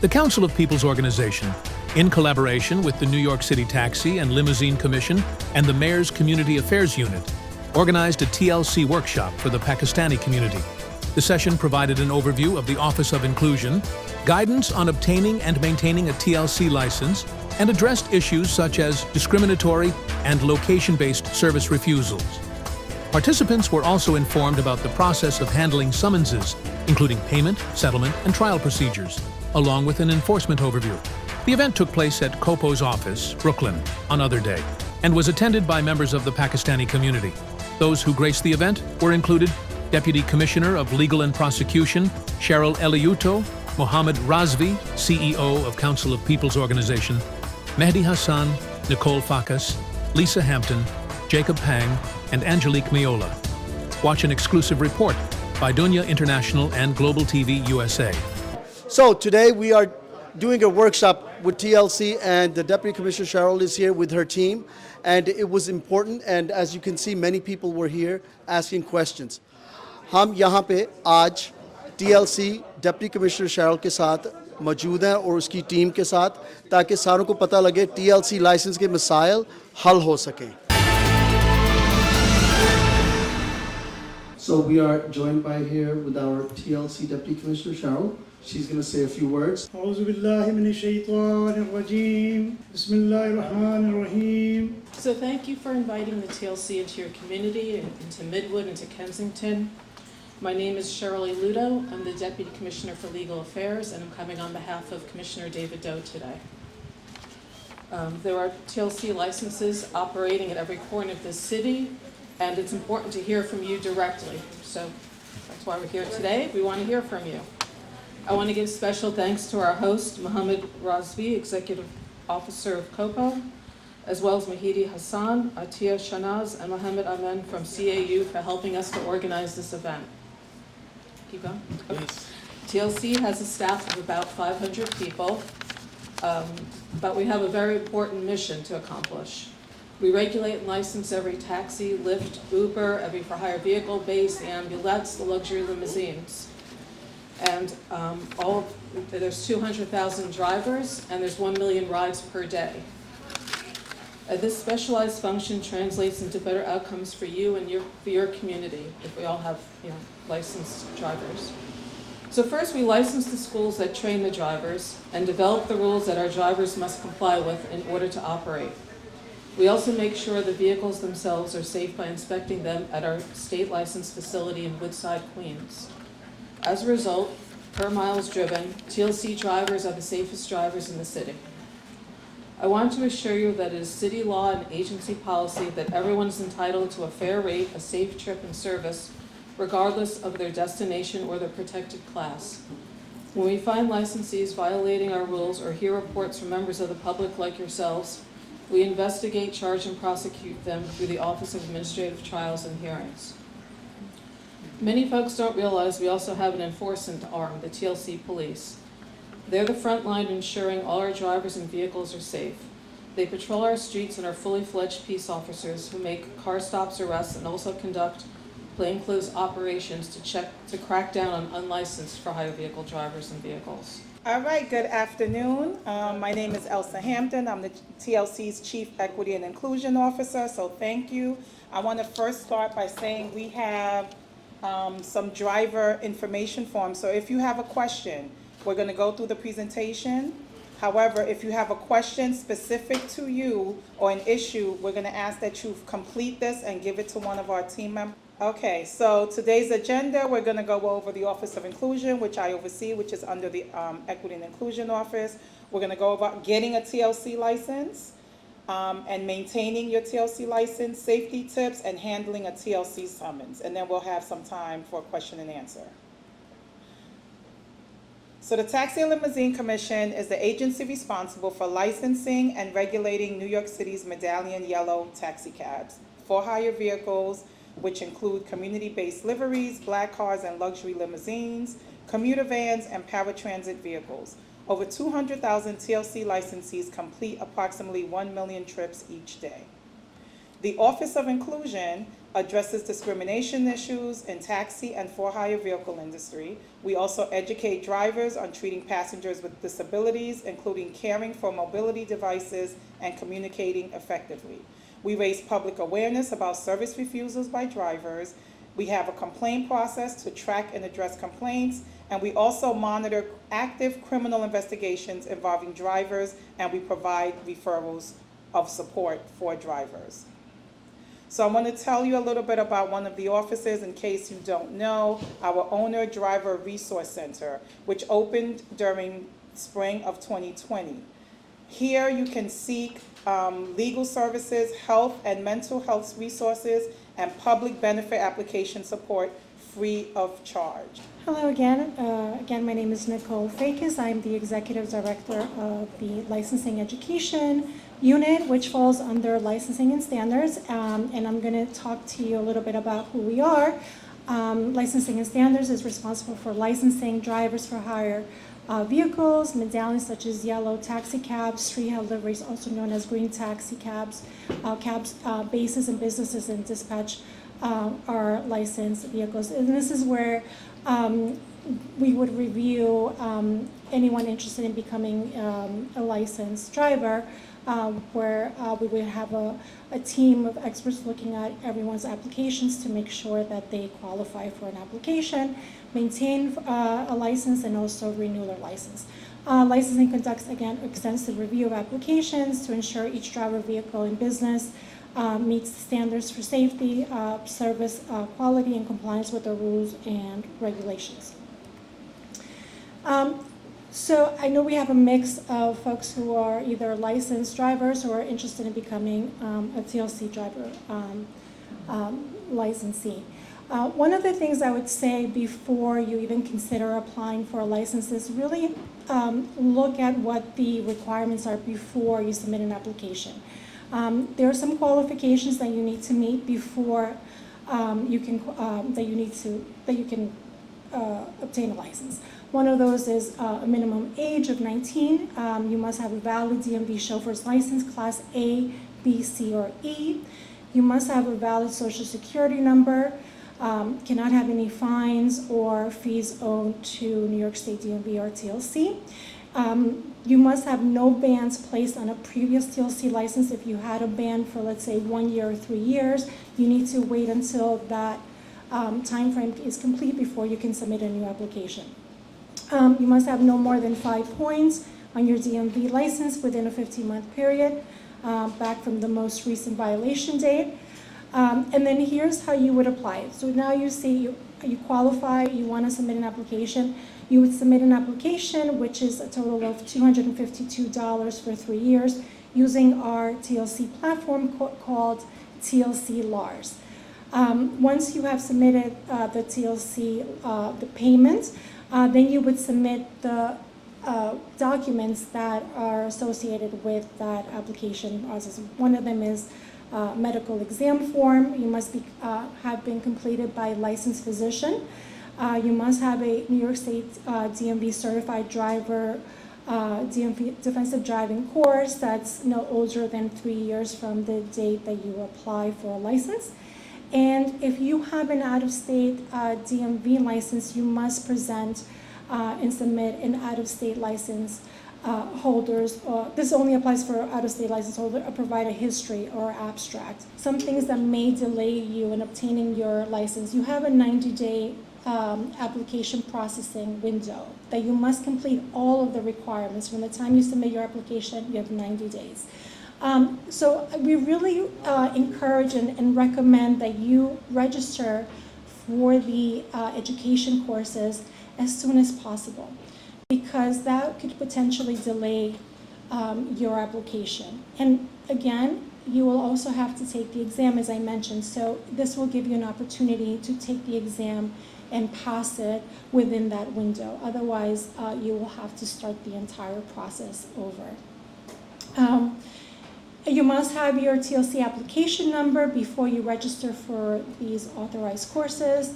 The Council of People's Organization, in collaboration with the New York City Taxi and Limousine Commission and the Mayor's Community Affairs Unit, organized a TLC workshop for the Pakistani community. The session provided an overview of the Office of Inclusion, guidance on obtaining and maintaining a TLC license, and addressed issues such as discriminatory and location-based service refusals. Participants were also informed about the process of handling summonses, including payment, settlement, and trial procedures, along with an enforcement overview. The event took place at COPO's office, Brooklyn, on Other Day, and was attended by members of the Pakistani community. Those who graced the event were included Deputy Commissioner of Legal and Prosecution, Cheryl Eliuto, Mohammed Razvi, CEO of Council of People's Organization, Mehdi Hassan, Nicole Fakas, Lisa Hampton, Jacob Pang, and Angelique Miola. Watch an exclusive report by Dunya International and Global TV USA. So today we are doing a workshop with TLC, and the Deputy Commissioner Cheryl is here with her team, and it was important, and as you can see, many people were here asking questions. हम यहाँ पे आज TLC Deputy Commissioner Cheryl के साथ मौजूद हैं और उसकी टीम के साथ, ताकि सारों को पता लगे TLC लाइसेंस के मसाइल हल हो सकें. So we are joined by here with our TLC Deputy Commissioner Cheryl. She's going to say a few words. أعوذ بالله من الشيطان الرجيم. بسم الله الرحمن الرحيم. So thank you for inviting the TLC into your community, into Midwood, into Kensington. My name is Cheryl Ludo. I'm the Deputy Commissioner for Legal Affairs, and I'm coming on behalf of Commissioner David Doe today. There are TLC licenses operating at every corner of the city, and it's important to hear from you directly. So that's why we're here today. We want to hear from you. I want to give special thanks to our host, Mohammed Razvi, Executive Officer of COPO, as well as Mehdi Hassan, Atiya Shanaz, and Mohammed Amen from CAU for helping us to organize this event. Keep going. Okay. TLC has a staff of about 500 people, but we have a very important mission to accomplish. We regulate and license every taxi, Lyft, Uber, every for-hire vehicle, base, ambulance, the luxury limousines. And there's 200,000 drivers, and there's 1 million rides per day. This specialized function translates into better outcomes for you and for your community if we all have, licensed drivers. So first, we license the schools that train the drivers and develop the rules that our drivers must comply with in order to operate. We also make sure the vehicles themselves are safe by inspecting them at our state licensed facility in Woodside, Queens. As a result, per miles driven, TLC drivers are the safest drivers in the city. I want to assure you that it is city law and agency policy that everyone is entitled to a fair rate, a safe trip and service, regardless of their destination or their protected class. When we find licensees violating our rules or hear reports from members of the public like yourselves, we investigate, charge, and prosecute them through the Office of Administrative Trials and Hearings. Many folks don't realize we also have an enforcement arm, the TLC police. They're the front line ensuring all our drivers and vehicles are safe. They patrol our streets and are fully fledged peace officers who make car stops, arrests, and also conduct plainclothes operations to crack down on unlicensed for-hire vehicle drivers and vehicles. All right, good afternoon. My name is Elsa Hampton. I'm the TLC's Chief Equity and Inclusion Officer, so thank you. I want to first start by saying we have some driver information forms. So if you have a question, we're going to go through the presentation. However, if you have a question specific to you or an issue, we're going to ask that you complete this and give it to one of our team members. Okay, so today's agenda, we're going to go over the Office of Inclusion, which I oversee, which is under the Equity and Inclusion Office. We're going to go over getting a TLC license and maintaining your TLC license, safety tips, and handling a TLC summons. And then we'll have some time for question and answer. So the Taxi and Limousine Commission is the agency responsible for licensing and regulating New York City's medallion yellow taxi cabs, for-hire vehicles, which include community-based liveries, black cars and luxury limousines, commuter vans, and paratransit vehicles. Over 200,000 TLC licensees complete approximately 1 million trips each day. The Office of Inclusion addresses discrimination issues in taxi and for-hire vehicle industry. We also educate drivers on treating passengers with disabilities, including caring for mobility devices and communicating effectively. We raise public awareness about service refusals by drivers. We have a complaint process to track and address complaints, and we also monitor active criminal investigations involving drivers, and we provide referrals of support for drivers. So I want to tell you a little bit about one of the offices in case you don't know, our Owner Driver Resource Center, which opened during spring of 2020. Here you can seek legal services, health and mental health resources, and public benefit application support free of charge. Hello again. My name is Nicole Fakis. I'm the Executive Director of the Licensing Education Unit, which falls under Licensing and Standards. And I'm going to talk to you a little bit about who we are. Licensing and Standards is responsible for licensing drivers for hire vehicles, medallions such as yellow taxi cabs, street hail liveries, also known as green taxi cabs, bases and businesses and dispatch are licensed vehicles. And this is where we would review anyone interested in becoming a licensed driver, where we would have a team of experts looking at everyone's applications to make sure that they qualify for an application, maintain a license, and also renew their license. Licensing conducts, again, extensive review of applications to ensure each driver, vehicle, and business meets the standards for safety, service quality, and compliance with the rules and regulations. So I know we have a mix of folks who are either licensed drivers or are interested in becoming a TLC driver licensee. One of the things I would say before you even consider applying for a license is really look at what the requirements are before you submit an application. There are some qualifications that you need to meet before you can obtain a license. One of those is a minimum age of 19. You must have a valid DMV chauffeur's license, Class A, B, C, or E. You must have a valid Social Security number. Cannot have any fines or fees owed to New York State DMV or TLC. You must have no bans placed on a previous TLC license. If you had a ban for, let's say, 1 year or 3 years, you need to wait until that time frame is complete before you can submit a new application. You must have no more than 5 points on your DMV license within a 15-month period, back from the most recent violation date. And then here's how you would apply. So now you see you qualify, you want to submit an application. You would submit an application, which is a total of $252 for 3 years, using our TLC platform called TLC LARS. Once you have submitted the TLC, the payment, then you would submit the documents that are associated with that application process. One of them is medical exam form. You must have been completed by a licensed physician. You must have a New York State DMV certified driver DMV defensive driving course that's no older than 3 years from the date that you apply for a license. And if you have an out-of-state DMV license, you must present and submit an out-of-state license holders. This only applies for out-of-state license holder, provide a history or abstract. Some things that may delay you in obtaining your license. You have a 90-day application processing window that you must complete all of the requirements. From the time you submit your application, you have 90 days. So we really encourage and recommend that you register for the education courses as soon as possible, because that could potentially delay your application. And again, you will also have to take the exam, as I mentioned. So this will give you an opportunity to take the exam and pass it within that window. Otherwise, you will have to start the entire process over. You must have your TLC application number before you register for these authorized courses.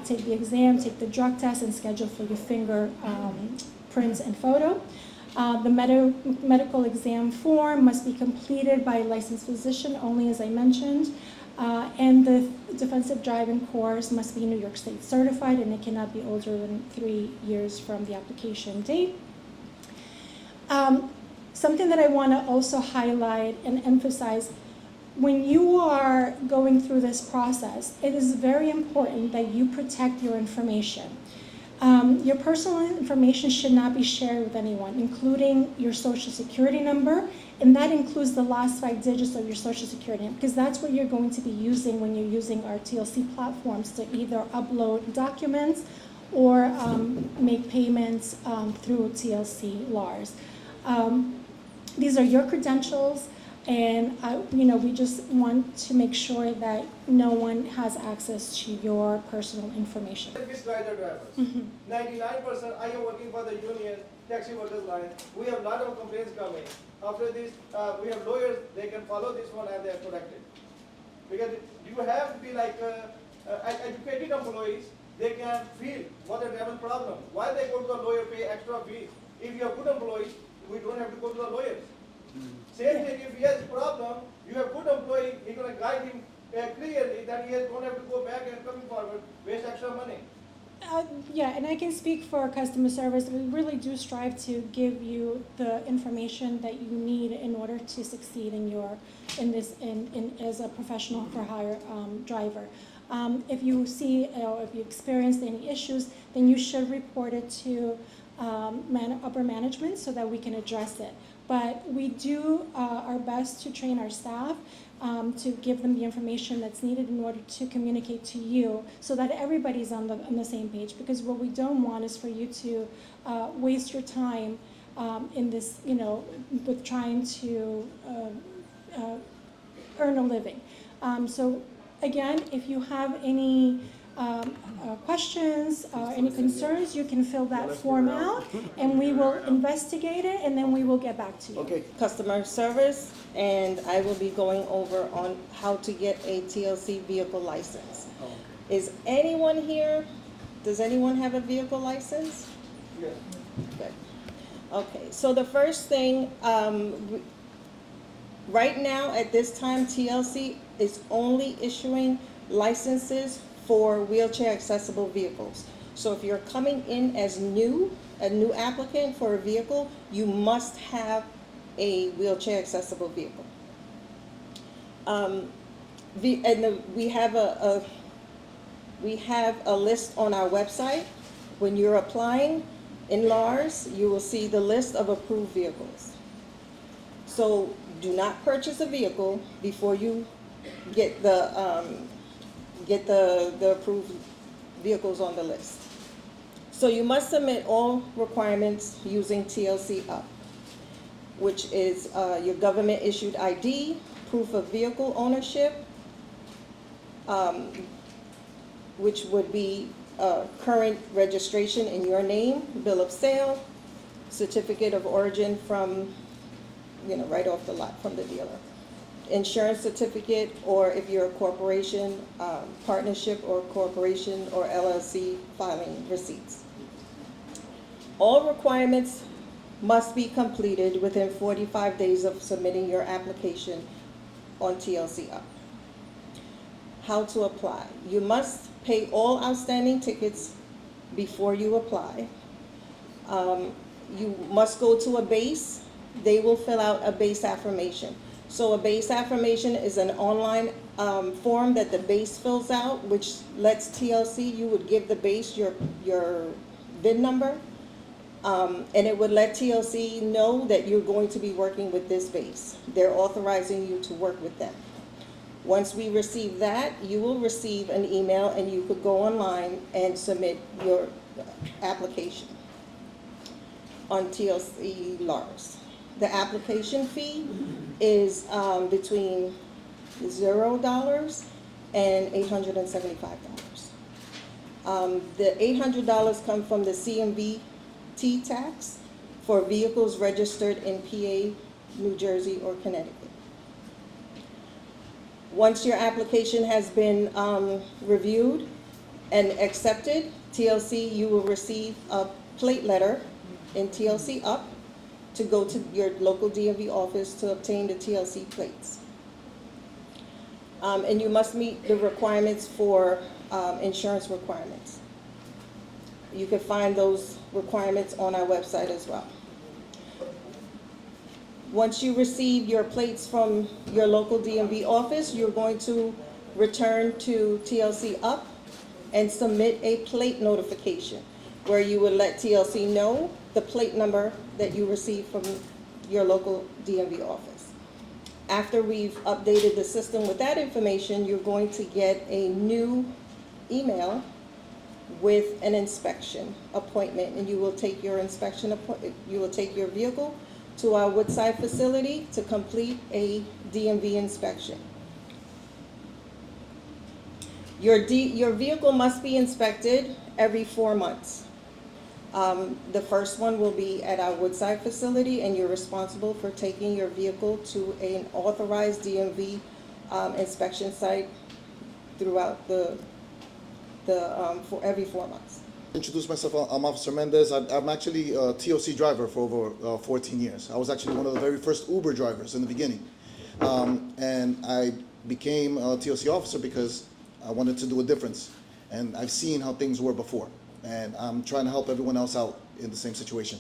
Take the exam, take the drug test, and schedule for your finger prints and photo. The medical exam form must be completed by a licensed physician only, as I mentioned. And the defensive driving course must be New York State certified, and it cannot be older than 3 years from the application date. Something that I want to also highlight and emphasize, when you are going through this process, it is very important that you protect your information. Your personal information should not be shared with anyone, including your social security number, and that includes the last 5 digits of your social security number, because that's what you're going to be using when you're using our TLC platforms to either upload documents or make payments through TLC LARS. These are your credentials, and we just want to make sure that no one has access to your personal information. Service rider drivers. 99%. I am working for the union taxi workers line. We have a lot of complaints coming. After this, we have lawyers. They can follow this one and they are protected. Because you have to be like educated employees. They can feel what a travel problem. Why they go to the lawyer, pay extra fees? If you are good employees, we don't have to go to the lawyers. Same thing, if he has a problem, you have good employee, you're going to guide him clearly that he don't have to go back and coming forward, waste extra money. Yeah, and I can speak for customer service. We really do strive to give you the information that you need in order to succeed as a professional for hire driver. If you see or if you experienced any issues, then you should report it to upper management so that we can address it. But we do our best to train our staff to give them the information that's needed in order to communicate to you so that everybody's on the same page. Because what we don't want is for you to waste your time in this, with trying to earn a living. So again, if you have any questions, any concerns, you can fill that form out, and we will investigate it, and then we will get back to you. Okay. Customer service, and I will be going over on how to get a TLC vehicle license. Is anyone here, does anyone have a vehicle license? Yes. Good. Okay, so the first thing, right now at this time, TLC is only issuing licenses for wheelchair accessible vehicles. So if you're coming in as a new applicant for a vehicle, you must have a wheelchair accessible vehicle. We have a list on our website. When you're applying in LARS, you will see the list of approved vehicles. So do not purchase a vehicle before you get the approved vehicles on the list. So you must submit all requirements using TLC Up, which is your government issued ID, proof of vehicle ownership, which would be current registration in your name, bill of sale, certificate of origin from, right off the lot from the dealer. Insurance certificate, or if you're a corporation, partnership or corporation or LLC, filing receipts. All requirements must be completed within 45 days of submitting your application on TLC Up. How to apply? You must pay all outstanding tickets before you apply. You must go to a base. They will fill out a base affirmation. So a base affirmation is an online form that the base fills out, which lets TLC, you would give the base your VIN number, and it would let TLC know that you're going to be working with this base. They're authorizing you to work with them. Once we receive that, you will receive an email, and you could go online and submit your application on TLC LARS. The application fee is between $0 and $875. The $800 come from the CMVT tax for vehicles registered in PA, New Jersey, or Connecticut. Once your application has been reviewed and accepted, TLC, you will receive a plate letter in TLC Up to go to your local DMV office to obtain the TLC plates. And you must meet the requirements for insurance requirements. You can find those requirements on our website as well. Once you receive your plates from your local DMV office, you're going to return to TLC Up and submit a plate notification where you would let TLC know the plate number that you received from your local DMV office. After we've updated the system with that information, you're going to get a new email with an inspection appointment, and you will take your vehicle to our Woodside facility to complete a DMV inspection. Your vehicle must be inspected every 4 months. The first one will be at our Woodside facility, and you're responsible for taking your vehicle to an authorized DMV inspection site throughout for every 4 months. Introduce myself, I'm Officer Mendez. I'm actually a TOC driver for over 14 years. I was actually one of the very first Uber drivers in the beginning. And I became a TOC officer because I wanted to do a difference. And I've seen how things were before. And I'm trying to help everyone else out in the same situation.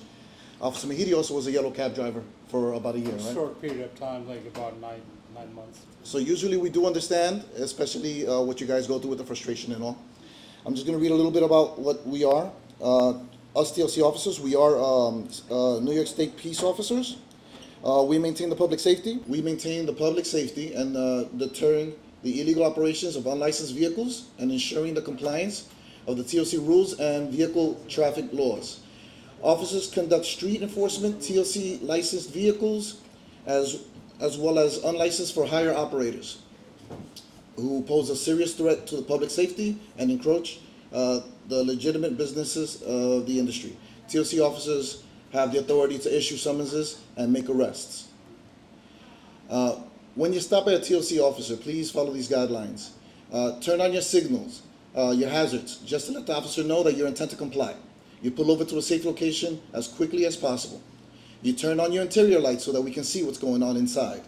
Officer Mahidi also was a yellow cab driver for about a year, right? Short period of time, like about nine months. So usually we do understand, especially what you guys go through with the frustration and all. I'm just going to read a little bit about what we are. Us TLC officers, we are New York State peace officers. We maintain the public safety. We maintain the public safety and deterring the illegal operations of unlicensed vehicles and ensuring the compliance of the TLC rules and vehicle traffic laws. Officers conduct street enforcement, TLC licensed vehicles, as well as unlicensed for hire operators who pose a serious threat to the public safety and encroach the legitimate businesses of the industry. TLC officers have the authority to issue summonses and make arrests. When you stop at a TLC officer, please follow these guidelines. Turn on your signals, your hazards, just to let the officer know that you intend to comply. You pull over to a safe location as quickly as possible. You turn on your interior lights so that we can see what's going on inside.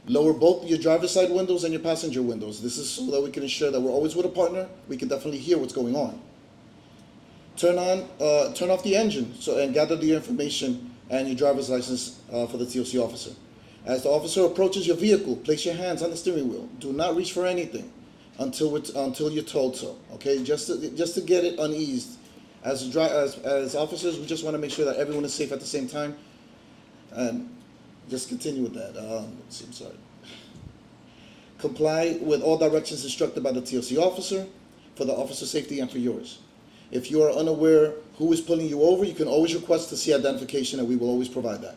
Lower both your driver's side windows and your passenger windows. This is so that we can ensure that we're always with a partner. We can definitely hear what's going on. Turn off the engine and gather the information and your driver's license for the TLC officer. As the officer approaches your vehicle, place your hands on the steering wheel. Do not reach for anything until you're told so. Okay, just to get it uneased. As officers, we just want to make sure that everyone is safe at the same time. And just continue with that. Let's see, I'm sorry. Comply with all directions instructed by the TLC officer for the officer's safety and for yours. If you are unaware who is pulling you over, you can always request to see identification and we will always provide that.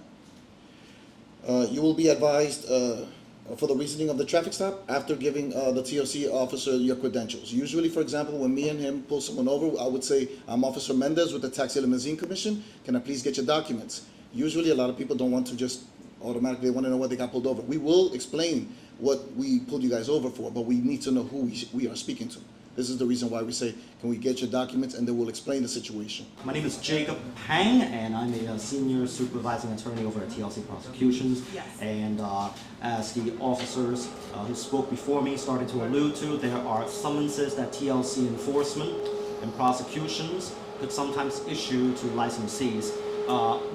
You will be advised for the reasoning of the traffic stop after giving the TLC officer your credentials. Usually, for example, when me and him pull someone over, I would say, I'm Officer Mendez with the Taxi Limousine Commission. Can I please get your documents? Usually, a lot of people don't want to just automatically want to know what they got pulled over. We will explain what we pulled you guys over for, but we need to know who we are speaking to. This is the reason why we say, can we get your documents, and then we'll explain the situation. My name is Jacob Pang, and I'm a senior supervising attorney over at TLC Prosecutions. Yes. And as the officers who spoke before me started to allude to, there are summonses that TLC enforcement and prosecutions could sometimes issue to licensees.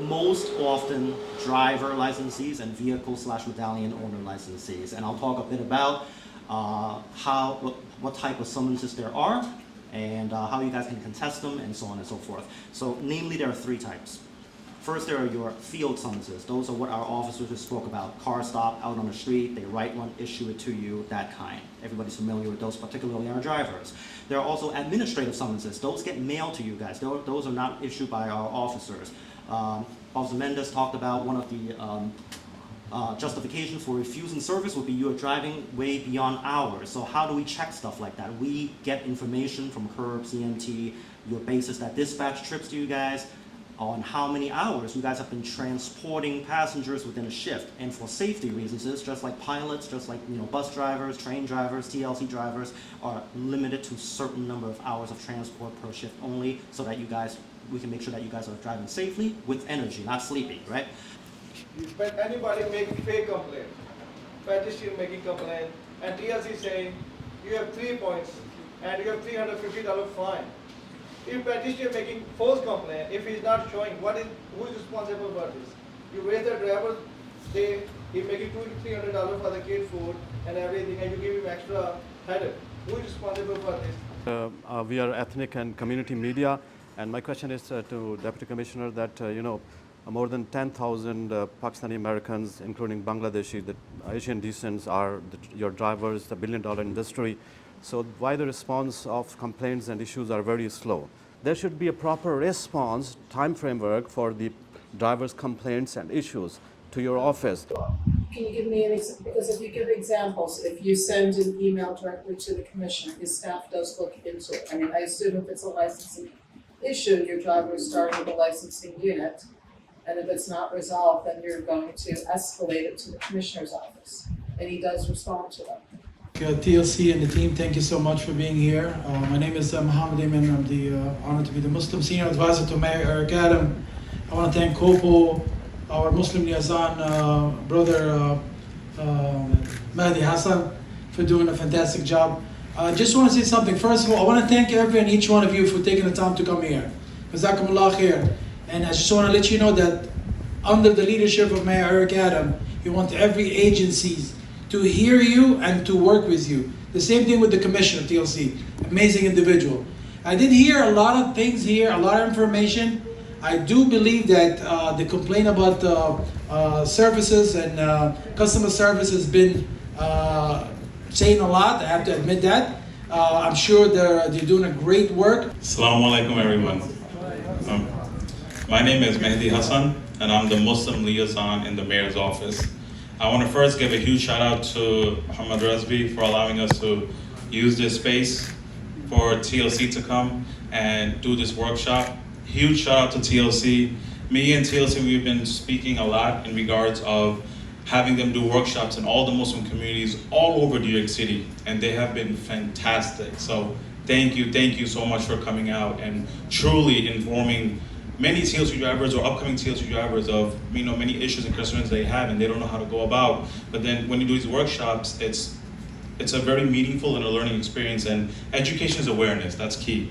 Most often driver licensees and vehicle/medallion owner licensees. And I'll talk a bit about what type of summonses there are and how you guys can contest them and so on and so forth. So namely, there are three types. First, there are your field summonses. Those are what our officers just spoke about. Car stop out on the street, they write one, issue it to you, that kind. Everybody's familiar with those, particularly our drivers. There are also administrative summonses. Those get mailed to you guys. Those are not issued by our officers. Officer Mendez talked about one of the justification for refusing service would be you are driving way beyond hours. So how do we check stuff like that? We get information from CURB, CMT, your basis that dispatch trips to you guys on how many hours you guys have been transporting passengers within a shift. And for safety reasons, it's just like pilots, just like bus drivers, train drivers, TLC drivers are limited to a certain number of hours of transport per shift only, so that we can make sure that you guys are driving safely with energy, not sleeping, right? But anybody make fake complaint, pedestrian making complaint, and TLC saying you have 3 points and you have $350 fine. If pedestrian making false complaint, if he's not showing, who is responsible for this? You raise the driver, he's making $200 to $300 for the kid food and everything, and you give him extra headache. Who is responsible for this? We are ethnic and community media, and my question is to Deputy Commissioner that more than 10,000 Pakistani Americans, including Bangladeshi, the Asian descents, are your drivers, the billion-dollar industry. So why the response of complaints and issues are very slow? There should be a proper response time framework for the drivers' complaints and issues to your office. Can you give me an example? Because if you give examples, if you send an email directly to the commissioner, his staff does look into it. I mean, I assume if it's a licensing issue, your driver is starting with a licensing unit, and if it's not resolved, then you're going to escalate it to the commissioner's office, and he does respond to them. TLC and the team, thank you so much for being here. My name is Mohammed Ayman. I'm the honored to be the Muslim Senior Advisor to Mayor Eric Adam. I want to thank COPO, our Muslim liaison brother Mahdi Hassan, for doing a fantastic job. I just want to say something. First of all, I want to thank every and each one of you for taking the time to come here. Jazakumullah khair. And I just want to let you know that under the leadership of Mayor Eric Adam, he wants every agency to hear you and to work with you. The same thing with the Commissioner, TLC, amazing individual. I did hear a lot of things here, a lot of information. I do believe that the complaint about services and customer service has been saying a lot, I have to admit that. I'm sure they're doing a great work. Assalamu alaikum everyone. My name is Mehdi Hassan and I'm the Muslim liaison in the Mayor's office. I want to first give a huge shout out to Muhammad Razvi for allowing us to use this space for TLC to come and do this workshop. Huge shout out to TLC. Me and TLC, we've been speaking a lot in regards of having them do workshops in all the Muslim communities all over New York City, and they have been fantastic. So thank you so much for coming out and truly informing many TLC drivers or upcoming TLC drivers of many issues and concerns they have and they don't know how to go about. But then when you do these workshops, it's a very meaningful and a learning experience, and education is awareness, that's key.